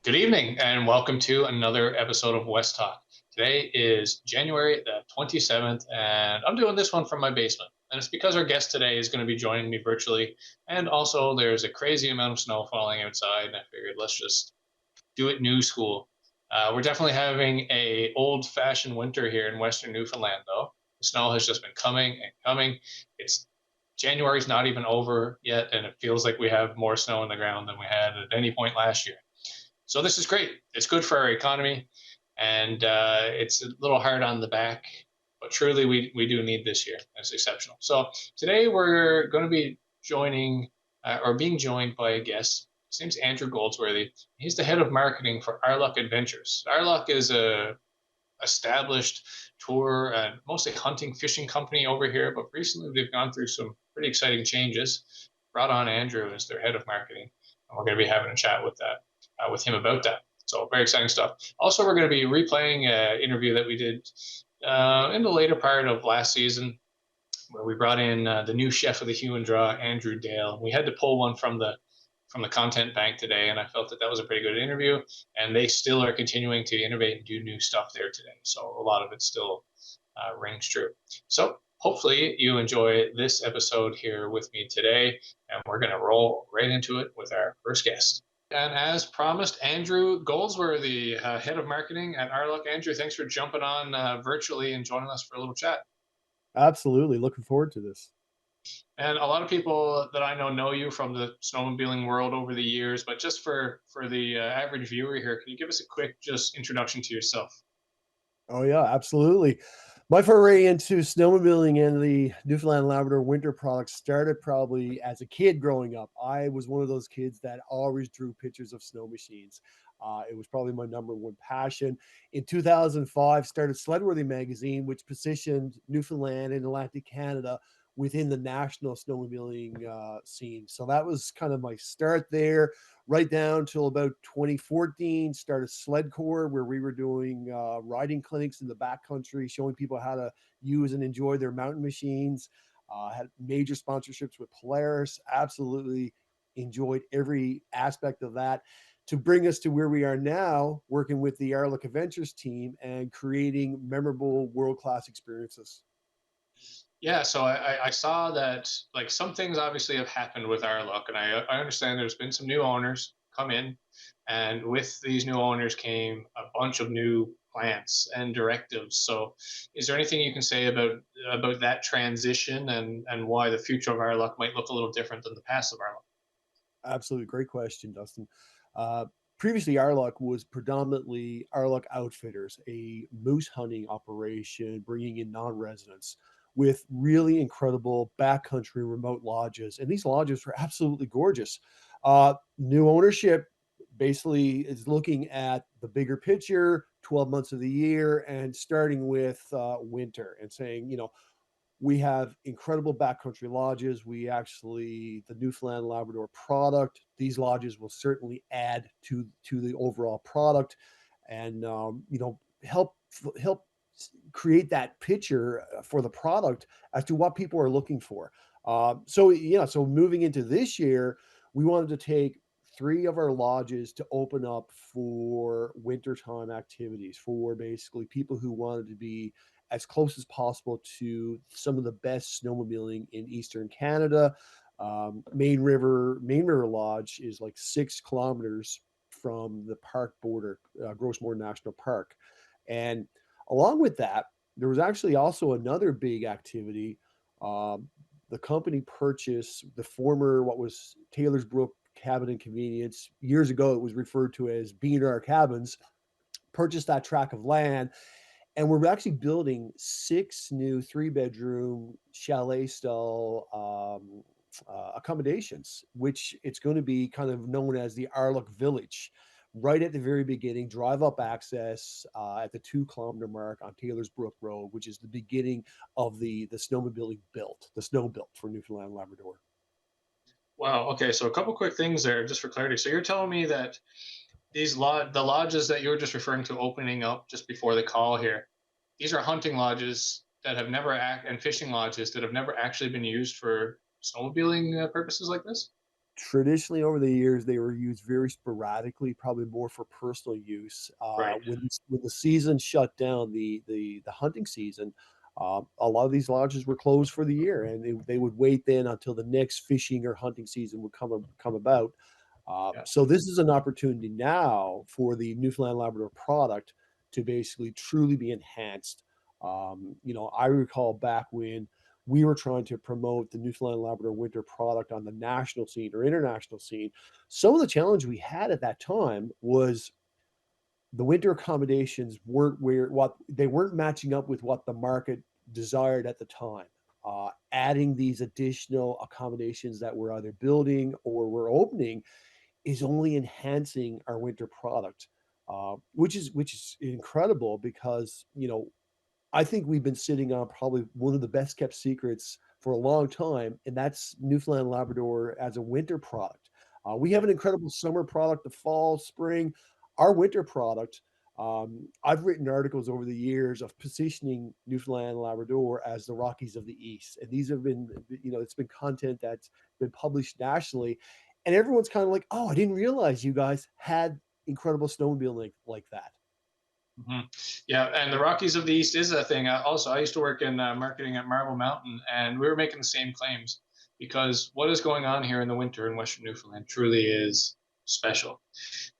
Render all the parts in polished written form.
Good evening, and welcome to another episode of West Talk. Today is January the 27th, and I'm doing this one from my basement. And it's because our guest today is going to be joining me virtually. And also, there's a crazy amount of snow falling outside, and I figured let's just do it new school. We're definitely having a old-fashioned winter here in Western Newfoundland, though. The snow has just been coming and coming. It's January's not even over yet, and it feels like we have more snow on the ground than we had at any point last year. So this is great. It's good for our economy, and it's a little hard on the back, but truly we do need this year. It's exceptional. So today we're going to be joining or being joined by a guest. His name's Andrew Goldsworthy. He's the head of marketing for Arluk Adventures. Arluk is a established tour and mostly hunting fishing company over here, but recently they've gone through some pretty exciting changes. Brought on Andrew as their head of marketing, and we're going to be having a chat with him about that. So very exciting stuff. Also, we're going to be replaying an interview that we did in the later part of last season, where we brought in the new chef of the Hew and Draw, Andrew Dale. We had to pull one from the content bank today, and I felt that was a pretty good interview. And they still are continuing to innovate and do new stuff there today. So a lot of it still rings true. So hopefully you enjoy this episode here with me today, and we're going to roll right into it with our first guest. And as promised, Andrew Goldsworthy, head of marketing at Arluk. Andrew, thanks for jumping on virtually and joining us for a little chat. Absolutely. Looking forward to this. And a lot of people that I know you from the snowmobiling world over the years, but just for the average viewer here, can you give us a quick just introduction to yourself? Oh, yeah, absolutely. My foray into snowmobiling and the Newfoundland and Labrador winter products started probably as a kid growing up. I was one of those kids that always drew pictures of snow machines. It was probably my number one passion. In 2005, started Sledworthy magazine, which positioned Newfoundland and Atlantic Canada within the national snowmobiling scene. So that was kind of my start there, right down till about 2014. Started Sled Corps, where we were doing riding clinics in the backcountry, showing people how to use and enjoy their mountain machines. Had major sponsorships with Polaris. Absolutely enjoyed every aspect of that, to bring us to where we are now, working with the Arluk Adventures team and creating memorable world-class experiences. Yeah, so I saw that like some things obviously have happened with Arluk, and I understand there's been some new owners come in, and with these new owners came a bunch of new plants and directives. So, is there anything you can say about that transition and why the future of Arluk might look a little different than the past of Arluk? Absolutely. Great question, Dustin. Uh, Previously, Arluk was predominantly Arluk Outfitters, a moose hunting operation bringing in non-residents with really incredible backcountry remote lodges. And these lodges were absolutely gorgeous. New ownership basically is looking at the bigger picture, 12 months of the year, and starting with winter and saying, we have incredible backcountry lodges. The Newfoundland Labrador product, these lodges will certainly add to the overall product, and help create that picture for the product as to what people are looking for. So moving into this year, we wanted to take three of our lodges to open up for wintertime activities for basically people who wanted to be as close as possible to some of the best snowmobiling in Eastern Canada. Main River Lodge is like 6 kilometers from the park border, Grossmore National Park. And along with that, there was actually also another big activity. The company purchased the former, what was Taylor's Brook Cabin and Convenience. Years ago, it was referred to as B&R Cabins, purchased that tract of land, and we're actually building 6 new 3-bedroom chalet style accommodations, which it's going to be kind of known as the Arluk Village. Right at the very beginning, drive up access at the 2 kilometer mark on Taylor's Brook Road, which is the beginning of the snowmobiling built, the snow built for Newfoundland and Labrador. Wow. Okay. So a couple quick things there, just for clarity. So you're telling me that the lodges that you were just referring to opening up just before the call here, these are hunting lodges that have never and fishing lodges that have never actually been used for snowmobiling purposes like this? Traditionally, over the years, they were used very sporadically, probably more for personal use. Right. When the season shut down, the hunting season, a lot of these lodges were closed for the year, and they would wait then until the next fishing or hunting season would come about. Yeah. So this is an opportunity now for the Newfoundland Labrador product to basically truly be enhanced. I recall back when we were trying to promote the Newfoundland Labrador winter product on the national scene or international scene. Some of the challenge we had at that time was the winter accommodations weren't where what they weren't matching up with what the market desired at the time. Adding these additional accommodations that we're either building or we're opening is only enhancing our winter product, which is incredible because I think we've been sitting on probably one of the best kept secrets for a long time, and that's Newfoundland Labrador as a winter product. We have Yeah. an incredible summer product, the fall, spring. Our winter product, I've written articles over the years of positioning Newfoundland and Labrador as the Rockies of the East. And these have been, it's been content that's been published nationally. And everyone's kind of like, oh, I didn't realize you guys had incredible snowmobiling like that. Hmm. Yeah, and the Rockies of the East is a thing. Also, I used to work in marketing at Marble Mountain, and we were making the same claims because what is going on here in the winter in Western Newfoundland truly is special.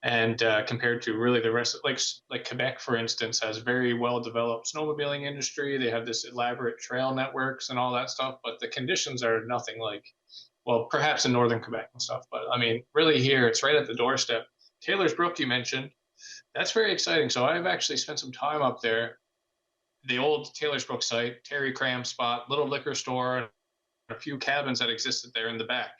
And compared to really the rest, like Quebec, for instance, has very well developed snowmobiling industry. They have this elaborate trail networks and all that stuff, but the conditions are nothing like, well, perhaps in northern Quebec and stuff. But I mean, really here, it's right at the doorstep. Taylor's Brook, you mentioned, that's very exciting. So I've actually spent some time up there. The old Taylor's Brook site, Terry Cram spot, little liquor store, and a few cabins that existed there in the back.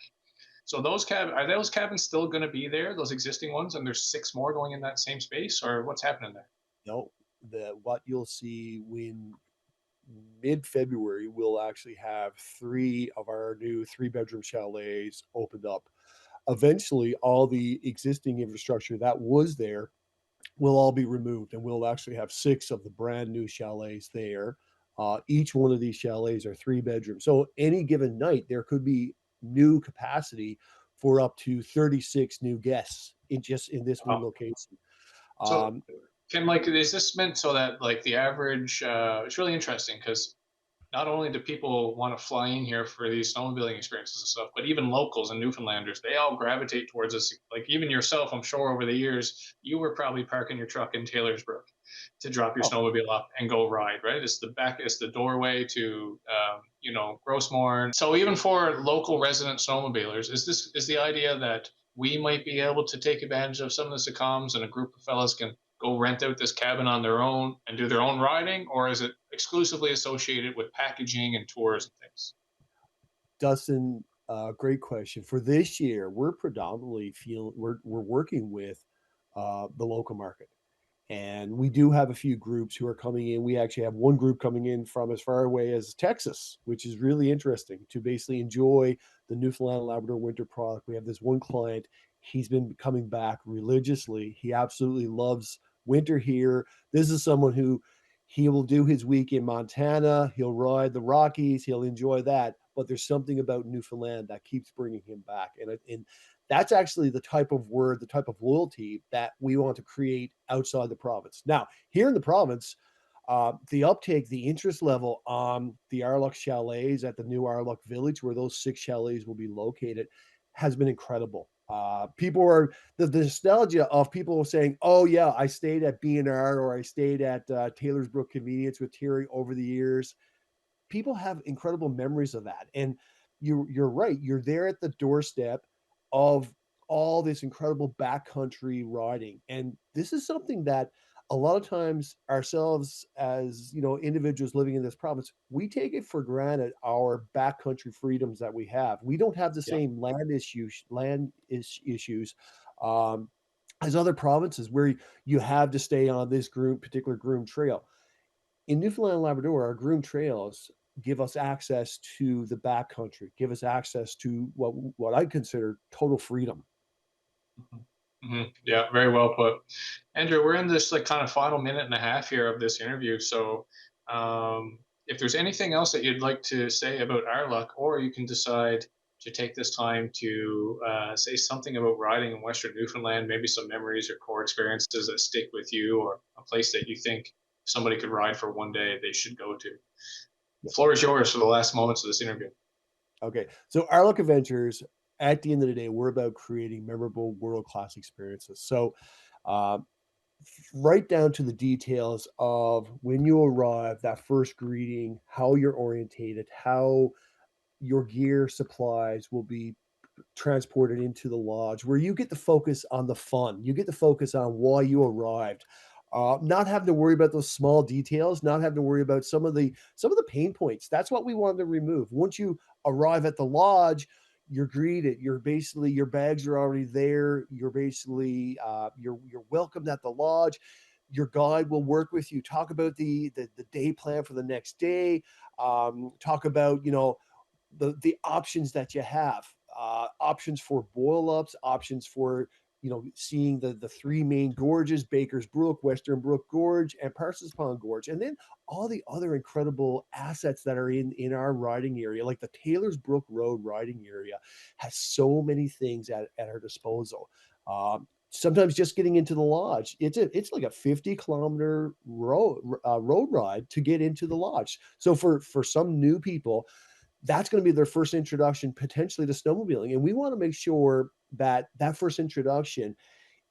So are those cabins still going to be there? Those existing ones, and there's six more going in that same space, or what's happening there? No, the what you'll see when mid-February, we'll actually have 3 of our new 3-bedroom chalets opened up. Eventually, all the existing infrastructure that was there will all be removed, and we'll actually have 6 of the brand new chalets there. Each one of these chalets are 3 bedrooms. So any given night, there could be new capacity for up to 36 new guests in this one Oh, location. so Um, can is this meant so that like the average? It's really interesting because not only do people want to fly in here for these snowmobiling experiences and stuff, but even locals and Newfoundlanders, they all gravitate towards us. Like even yourself, I'm sure over the years, you were probably parking your truck in Taylorsbrook to drop your oh, snowmobile off and go ride, right? It's the doorway to, Grossmorn. So even for local resident snowmobilers, is the idea that we might be able to take advantage of some of the accoms and a group of fellas can go rent out this cabin on their own and do their own riding, or is it exclusively associated with packaging and tours and things? Dustin, great question. For this year, we're working with the local market, and we do have a few groups who are coming in. We actually have one group coming in from as far away as Texas, which is really interesting to basically enjoy the Newfoundland and Labrador winter product. We have this one client; he's been coming back religiously. He absolutely loves winter here. This is someone who he will do his week in Montana. He'll ride the Rockies. He'll enjoy that. But there's something about Newfoundland that keeps bringing him back. And that's actually the type of loyalty that we want to create outside the province. Now, here in the province, the uptake, the interest level on the Arluk chalets at the new Arluk village, where those 6 chalets will be located, has been incredible. People are the nostalgia of people saying, "Oh yeah, I stayed at B&R or I stayed at Taylor's Brook Convenience with Terry over the years." People have incredible memories of that. And you're right. You're there at the doorstep of all this incredible backcountry riding. And this is something that a lot of times ourselves as individuals living in this province, we take it for granted our backcountry freedoms that we have. We don't have the Yeah. same issues as other provinces where you have to stay on this particular groomed trail. In Newfoundland and Labrador, our groomed trails give us access to the backcountry, give us access to what I consider total freedom. Mhm. Mhm. Yeah, very well put. Andrew, we're in this like kind of final minute and a half here of this interview. So, if there's anything else that you'd like to say about our luck, or you can decide to take this time to say something about riding in Western Newfoundland, maybe some memories or core experiences that stick with you, or a place that you think somebody could ride for one day they should go to. The floor is yours for the last moments of this interview. Okay, so Arluk Adventures, at the end of the day, we're about creating memorable world-class experiences. So, uh, right down to the details of when you arrive, that first greeting, how you're orientated, how your gear supplies will be transported into the lodge, where you get to focus on the fun. You get to focus on why you arrived. Not having to worry about those small details, not having to worry about some of the pain points. That's what we wanted to remove. Once you arrive at the lodge, you're greeted. You're basically, your bags are already there. You're basically you're welcomed at the lodge. Your guide will work with you. Talk about the day plan for the next day. Talk about, the options that you have, options for boil ups, options for, seeing the three main gorges: Baker's Brook, Western Brook Gorge, and Parsons Pond Gorge, and then all the other incredible assets that are in our riding area. Like the Taylor's Brook Road riding area has so many things at our disposal. Sometimes just getting into the lodge, it's like a 50-kilometer road ride to get into the lodge. So for some new people, that's going to be their first introduction potentially to snowmobiling, and we want to make sure that that first introduction,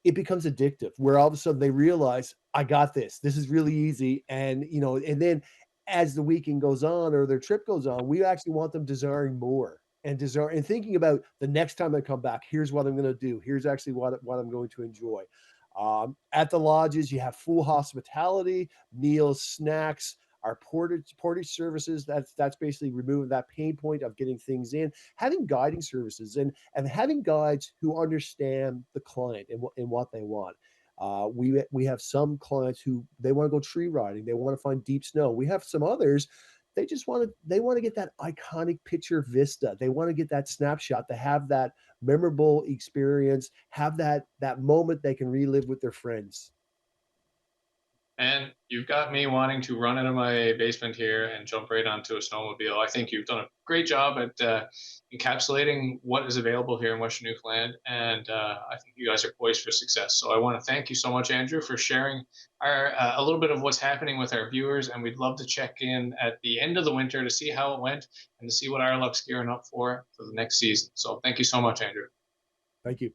it becomes addictive, where all of a sudden they realize, I got this is really easy. And and then as the weekend goes on or their trip goes on, we actually want them desiring more, and thinking about the next time I come back, here's what I'm going to do, here's actually what I'm going to enjoy. At the lodges, you have full hospitality, meals, snacks, our portage services. That's basically removing that pain point of getting things in, having guiding services, and having guides who understand the client and what they want. We have some clients who they want to go tree riding, they want to find deep snow. We have some others, they want to get that iconic picture vista, they want to get that snapshot, to have that memorable experience, have that moment they can relive with their friends. And you've got me wanting to run into my basement here and jump right onto a snowmobile. I think you've done a great job at encapsulating what is available here in Western Newfoundland, and I think you guys are poised for success. So I want to thank you so much, Andrew, for sharing a little bit of what's happening with our viewers. And we'd love to check in at the end of the winter to see how it went and to see what Arluk's gearing up for the next season. So thank you so much, Andrew. Thank you.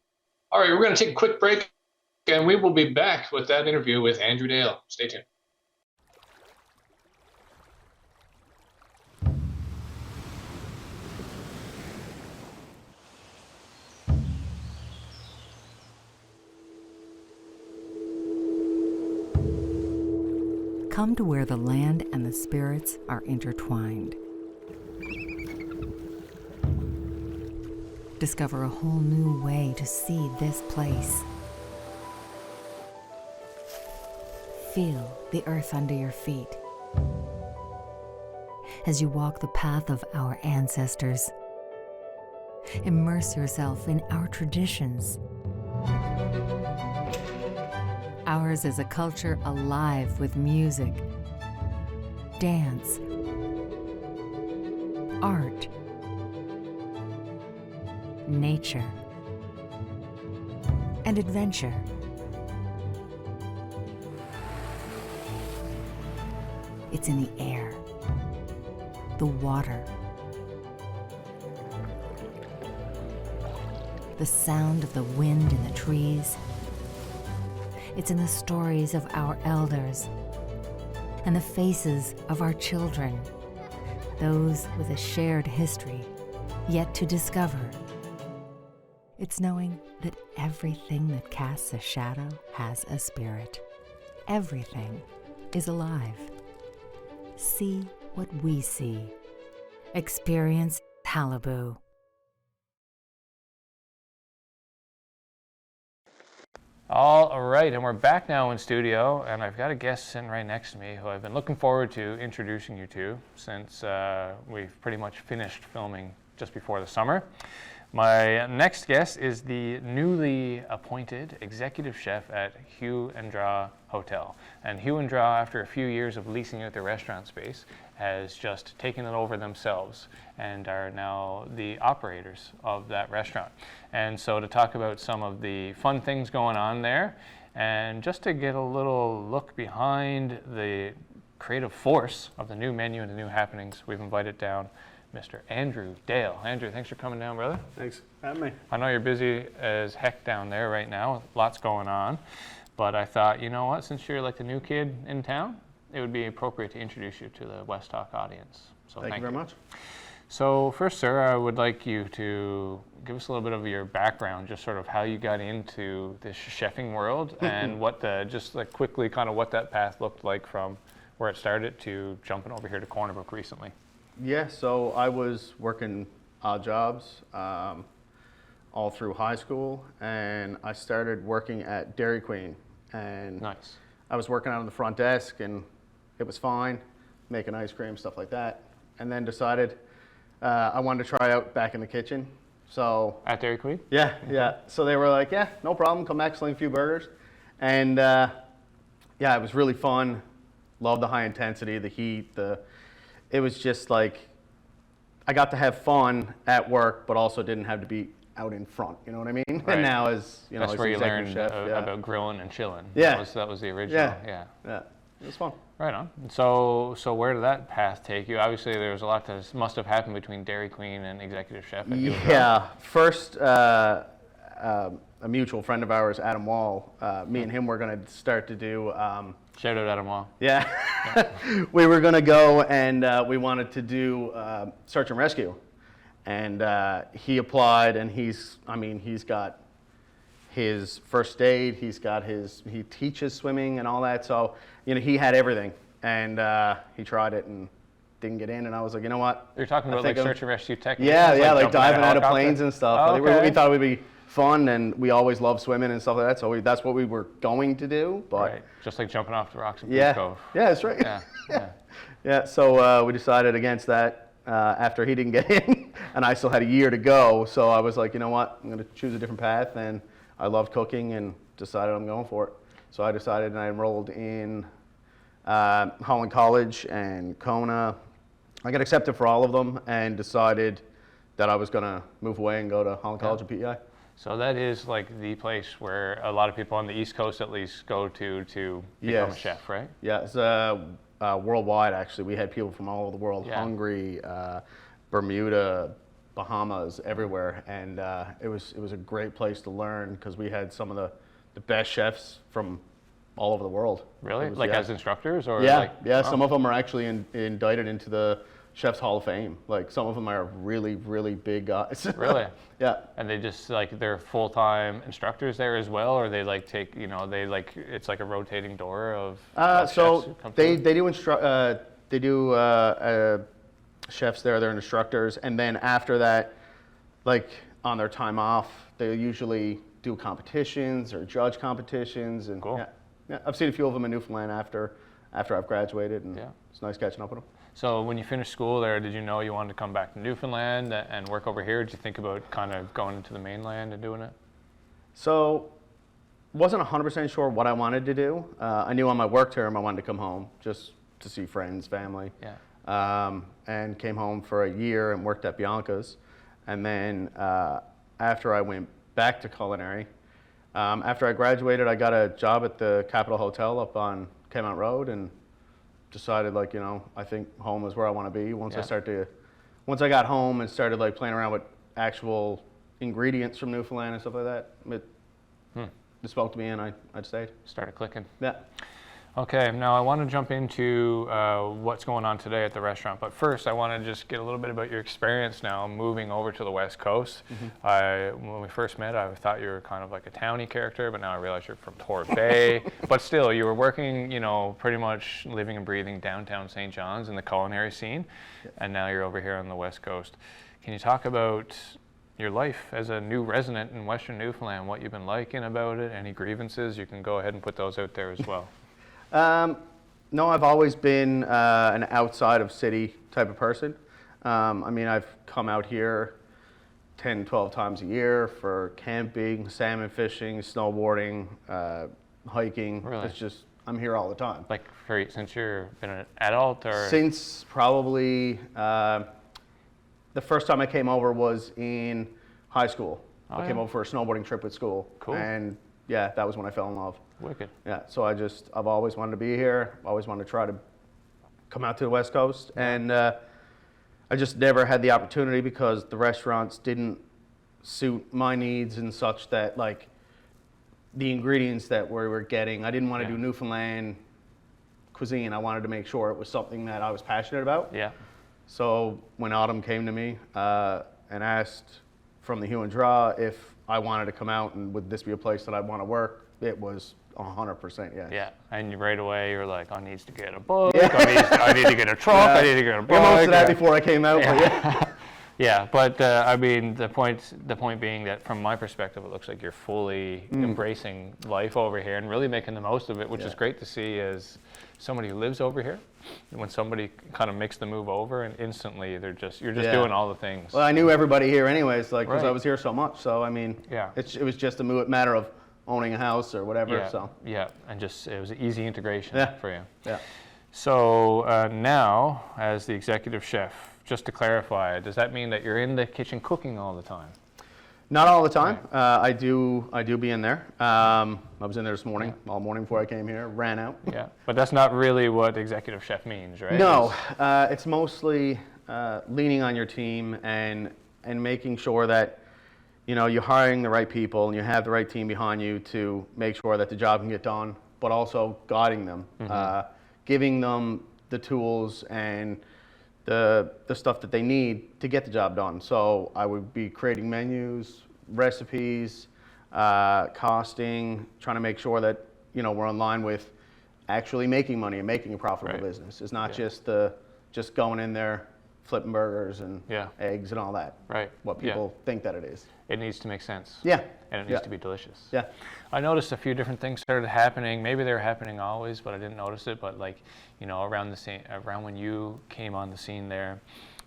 All right, we're going to take a quick break, and we will be back with that interview with Andrew Dale. Stay tuned. Come to where the land and the spirits are intertwined. Discover a whole new way to see this place. Feel the earth under your feet as you walk the path of our ancestors. Immerse yourself in our traditions. Ours is a culture alive with music, dance, art, nature, and adventure. It's in the air, the water, the sound of the wind in the trees. It's in the stories of our elders and the faces of our children, those with a shared history yet to discover. It's knowing that everything that casts a shadow has a spirit. Everything is alive. See what we see. Experience Malibu. All right, and we're back now in studio, and I've got a guest sitting right next to me who I've been looking forward to introducing you to since we've pretty much finished filming just before the summer. My next guest is the newly appointed executive chef at Hew and Draw Hotel. And Hew and Draw, after a few years of leasing out their restaurant space, has just taken it over themselves and are now the operators of that restaurant. And so to talk about some of the fun things going on there, and just to get a little look behind the creative force of the new menu and the new happenings, we've invited down Mr. Andrew Dale. Andrew, thanks for coming down, brother. Thanks for having me. I know you're busy as heck down there right now, lots going on, but I thought, you know what, since you're like the new kid in town, it would be appropriate to introduce you to the West Talk audience. So Thank you very much. So first, sir, I would like you to give us a little bit of your background, just sort of how you got into this chefing world and what just like quickly kind of what that path looked like from where it started to jumping over here to Corner Brook recently. Yeah, so I was working odd jobs all through high school, and I started working at Dairy Queen. And Nice. I was working out on the front desk, and it was fine, making ice cream, stuff like that. And then decided I wanted to try out back in the kitchen. So At Dairy Queen? yeah. So they were like, yeah, no problem, come back, sling a few burgers. And yeah, it was really fun. Loved the high intensity, the heat, it was just like, I got to have fun at work, but also didn't have to be out in front, you know what I mean? Right. And now as, you know, That's as where you executive learned chef, yeah. about grilling and chilling. Yeah. That was the original, yeah. Yeah, it was fun. Right on. So where did that path take you? Obviously, there was a lot that must have happened between Dairy Queen and executive chef at Hew and Draw. Yeah, first, a mutual friend of ours, Adam Wall, me and him were gonna start to do, Shout out Adam Wall. yeah, we were gonna go and we wanted to do search and rescue. And he applied, and he's got his first aid, he teaches swimming and all that. So, you know, he had everything, and he tried it and didn't get in. And I was like, you know what? You're talking about like search and rescue techniques? Yeah, like jumping diving out of helicopter? planes and stuff. Oh, I think okay. we thought it would be fun, and we always loved swimming and stuff like that. So that's what we were going to do. But Right, just like jumping off the rocks in Blue yeah, Cove. yeah, that's right. Yeah. Yeah, so we decided against that after he didn't get in, and I still had a year to go. So I was like, you know what, I'm going to choose a different path, and I loved cooking and decided I'm going for it. So I decided, and I enrolled in Holland College and Kona. I got accepted for all of them and decided that I was going to move away and go to Holland College and PEI. So that is like the place where a lot of people on the East Coast at least go to become a Yes. chef, right? Yeah, it's worldwide actually. We had people from all over the world, Yeah. Hungary, Bermuda, Bahamas, everywhere, and it was a great place to learn because we had some of the best chefs from all over the world. Really? It was- Like yeah. as instructors or Yeah, like yeah. oh. Some of them are actually indicted into the Chef's Hall of Fame. Like some of them are really, really big guys. Really? Yeah. And they just like they're full-time instructors there as well, or they like take it's like a rotating door of chefs who So come they through? do chefs there. They're instructors, and then after that, like on their time off, they usually do competitions or judge competitions. And Cool. yeah, I've seen a few of them in Newfoundland after I've graduated, and Yeah. it's nice catching up with them. So when you finished school there, did you know you wanted to come back to Newfoundland and work over here? Did you think about kind of going into the mainland and doing it? So, wasn't 100% sure what I wanted to do. I knew on my work term I wanted to come home just to see friends, family. Yeah. And came home for a year and worked at Bianca's. And then after I went back to culinary, after I graduated, I got a job at the Capitol Hotel up on Kmart Road and decided, like, you know, I think home is where I want to be. Once I got home and started like playing around with actual ingredients from Newfoundland and stuff like that, it spoke to me, and I stayed. Started clicking. Yeah. Okay, now I want to jump into what's going on today at the restaurant, but first I want to just get a little bit about your experience now moving over to the West Coast. When we first met, I thought you were kind of like a townie character, but now I realize you're from Torrey Bay. But still, you were working, you know, pretty much living and breathing downtown St. John's in the culinary scene, and now you're over here on the West Coast. Can you talk about your life as a new resident in Western Newfoundland, what you've been liking about it, any grievances? You can go ahead and put those out there as well. No, I've always been an outside of city type of person. I mean, I've come out here 10, 12 times a year for camping, salmon fishing, snowboarding, hiking. Really? It's just, I'm here all the time. Like since you've been an adult, or? Since probably the first time I came over was in high school. I came over for a snowboarding trip with school. Cool. And yeah, that was when I fell in love. Wicked. Yeah, so I've always wanted to be here. Always wanted to try to come out to the West Coast. And I just never had the opportunity because the restaurants didn't suit my needs and such, that like the ingredients that we were getting, I didn't want to do Newfoundland cuisine. I wanted to make sure it was something that I was passionate about. Yeah. So when Autumn came to me and asked from the Hew and Draw if I wanted to come out and would this be a place that I'd want to work, it was 100% yes. Yeah, and right away you're like, I need to get a book, I need to get a truck, I need to get a bike. Most of that before I came out, but yeah. Yeah, but I mean, the point being that from my perspective, it looks like you're fully embracing life over here and really making the most of it, which is great to see as somebody who lives over here. When somebody kind of makes the move over, and instantly you're just doing all the things. Well, I knew everybody here anyways, like because I was here so much. So I mean, it was just a matter of owning a house or whatever. And just it was an easy integration for you. Yeah. So now, as the executive chef, just to clarify, does that mean that you're in the kitchen cooking all the time? Not all the time. Right. I do be in there. I was in there this morning, all morning before I came here. Ran out. Yeah, but that's not really what executive chef means, right? No, it's mostly leaning on your team and making sure that you're hiring the right people and you have the right team behind you to make sure that the job can get done, but also guiding them, giving them the tools and the stuff that they need to get the job done. So I would be creating menus, recipes, costing, trying to make sure that we're in line with actually making money and making a profitable business. It's not just going in there, flipping burgers and eggs and all that. Right. What people think that it is. It needs to make sense. Yeah. And it needs to be delicious. Yeah. I noticed a few different things started happening. Maybe they were happening always, but I didn't notice it. But like, around when you came on the scene there,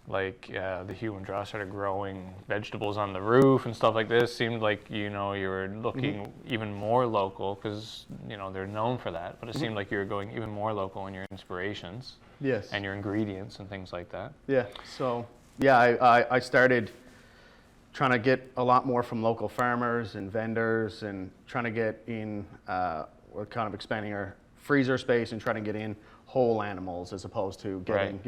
like the Hew and Draw started growing vegetables on the roof and stuff like this. Seemed like you were looking even more local because they're known for that. But it seemed like you were going even more local in your inspirations. Yes. And your ingredients and things like that. Yeah. So I started trying to get a lot more from local farmers and vendors, and trying to get in. We're kind of expanding our freezer space and trying to get in whole animals as opposed to getting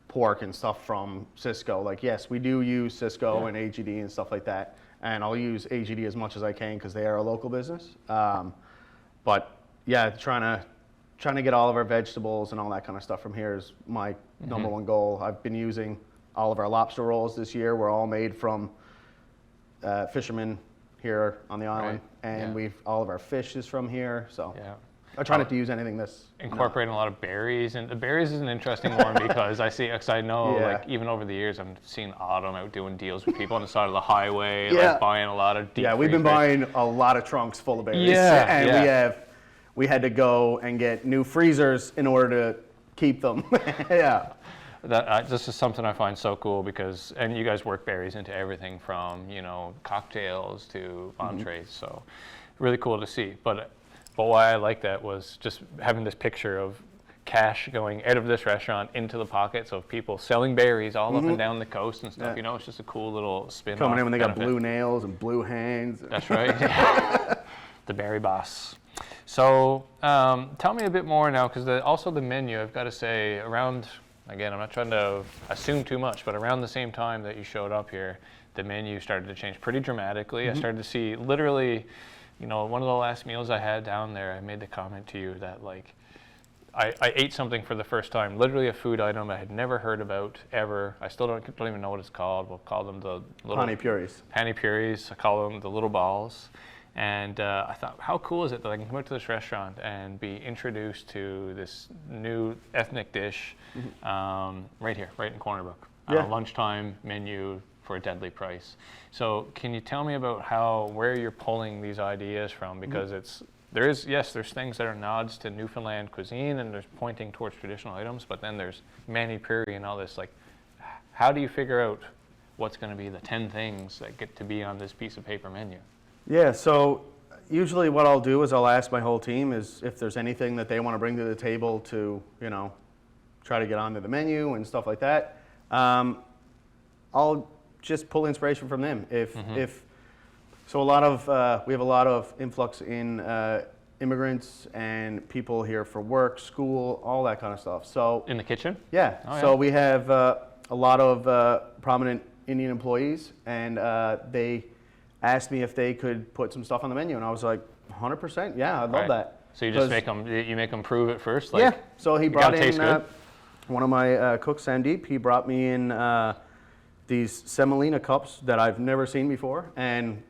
pork and stuff from Cisco. Like, yes, we do use Cisco and AGD and stuff like that, and I'll use AGD as much as I can because they are a local business. But yeah, trying to get all of our vegetables and all that kind of stuff from here is my number one goal. I've been using all of our lobster rolls this year. We're all made from fishermen here on the island, and all of our fish is from here. So I try not to use anything that's incorporating a lot of berries, and the berries is an interesting one because I know like even over the years I've seen Autumn out doing deals with people on the side of the highway, like buying a lot of deep we've been buying a lot of trunks full of berries, and we had to go and get new freezers in order to keep them. This is something I find so cool because, and you guys work berries into everything from cocktails to entrees, so really cool to see. But why I like that was just having this picture of cash going out of this restaurant into the pockets of people selling berries all up and down the coast and stuff. It's just a cool little spin. Coming in when they got blue nails and blue hands. That's right. The berry boss. So tell me a bit more now, because also the menu, I've got to say, around, again, I'm not trying to assume too much, but around the same time that you showed up here, the menu started to change pretty dramatically. I started to see literally, one of the last meals I had down there, I made the comment to you that like, I ate something for the first time, literally a food item I had never heard about ever. I still don't even know what it's called. We'll call them the little Pani puris. Pani puris. I call them the little balls. And I thought, how cool is it that I can come out to this restaurant and be introduced to this new ethnic dish right here, right in Corner Brook. Lunchtime menu for a deadly price. So can you tell me about where you're pulling these ideas from? Because there's things that are nods to Newfoundland cuisine and there's pointing towards traditional items, but then there's mani puri and all this. Like, how do you figure out what's going to be the 10 things that get to be on this piece of paper menu? Yeah, so usually what I'll do is I'll ask my whole team is if there's anything that they want to bring to the table to, try to get onto the menu and stuff like that. I'll just pull inspiration from them. So we have a lot of influx in immigrants and people here for work, school, all that kind of stuff. So in the kitchen? Yeah. Oh, so yeah. we have a lot of prominent Indian employees, and they asked me if they could put some stuff on the menu, and I was like, 100%, yeah, I'd love that. So you just make them prove it first? Yeah. So he brought in one of my cooks, Sandeep. He brought me in these semolina cups that I've never seen before, and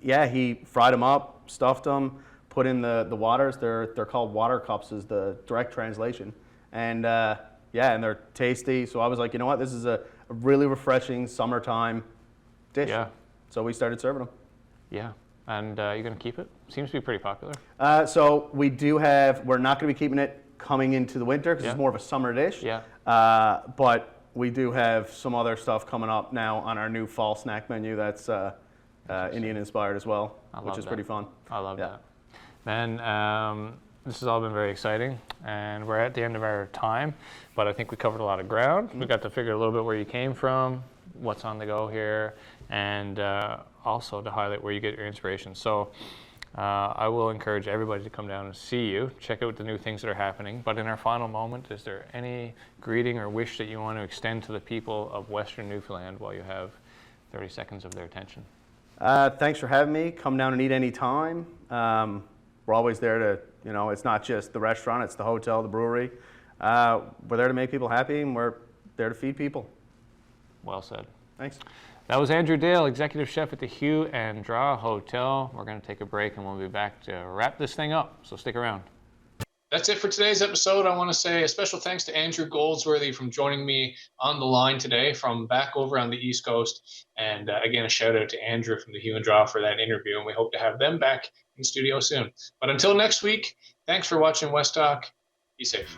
yeah, he fried them up, stuffed them, put in the waters. They're called water cups is the direct translation, and and they're tasty. So I was like, you know what, this is a really refreshing summertime dish. Yeah. So we started serving them. Yeah. And you're going to keep it? Seems to be pretty popular. So we're not going to be keeping it coming into the winter because it's more of a summer dish. Yeah. But we do have some other stuff coming up now on our new fall snack menu that's Indian inspired as well, which is pretty fun. I love that. Man, this has all been very exciting, and we're at the end of our time, but I think we covered a lot of ground. We got to figure a little bit where you came from, what's on the go here, and also to highlight where you get your inspiration. So I will encourage everybody to come down and see you, check out the new things that are happening. But in our final moment, is there any greeting or wish that you want to extend to the people of Western Newfoundland while you have 30 seconds of their attention? Thanks for having me. Come down and eat any time. We're always there to, it's not just the restaurant, it's the hotel, the brewery. We're there to make people happy, and we're there to feed people. Well said. Thanks. That was Andrew Dale, Executive Chef at the Hew and Draw Hotel. We're going to take a break, and we'll be back to wrap this thing up, so stick around. That's it for today's episode. I want to say a special thanks to Andrew Goldsworthy from joining me on the line today from back over on the East Coast. And again, a shout out to Andrew from the Hew and Draw for that interview. And we hope to have them back in studio soon. But until next week, thanks for watching West Talk. Be safe.